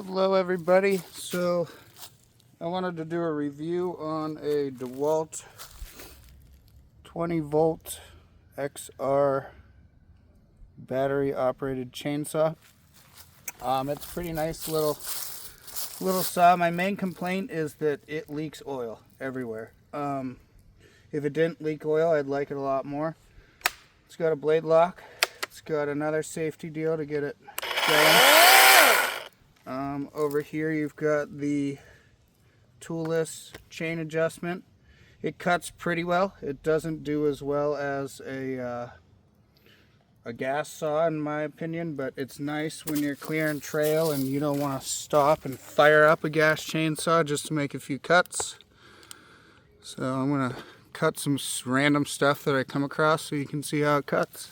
Hello everybody. So I wanted to do a review on a DeWalt 20 volt XR battery operated chainsaw. It's a pretty nice little saw. My main complaint is that it leaks oil everywhere. If it didn't leak oil, I'd like it a lot more. It's got a blade lock. It's got another safety deal to get it going. Over here you've got the toolless chain adjustment. It cuts pretty well. It doesn't do as well as a gas saw in my opinion, but it's nice when you're clearing trail and you don't want to stop and fire up a gas chainsaw just to make a few cuts. So I'm going to cut some random stuff that I come across so you can see how it cuts.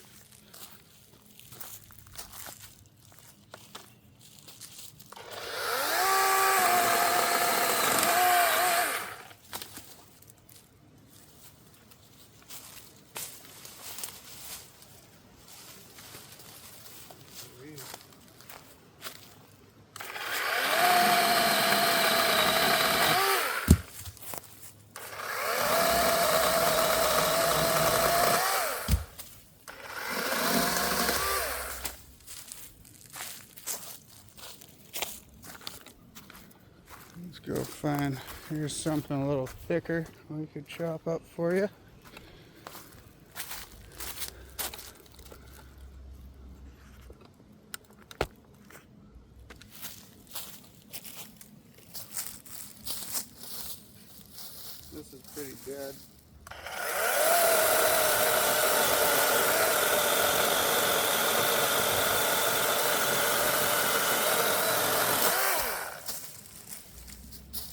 Let's go find, here's something a little thicker we could chop up for you. This is pretty dead.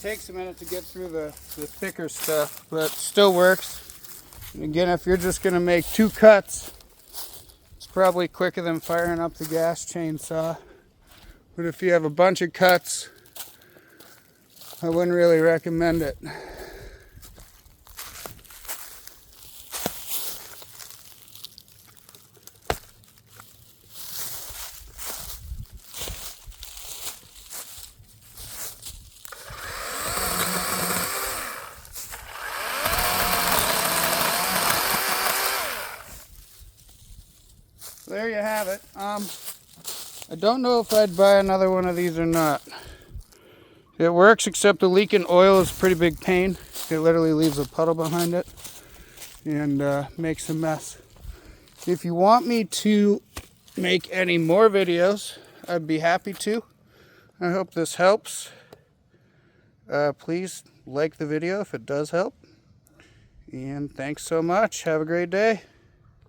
Takes a minute to get through the thicker stuff, but still works. And again, if you're just going to make 2 cuts, it's probably quicker than firing up the gas chainsaw. But if you have a bunch of cuts, I wouldn't really recommend it. There you have it. I don't know if I'd buy another one of these or not. It works, except the leaking oil is a pretty big pain. It literally leaves a puddle behind it and makes a mess. If you want me to make any more videos, I'd be happy to. I hope this helps. Please like the video if it does help. And thanks so much. Have a great day.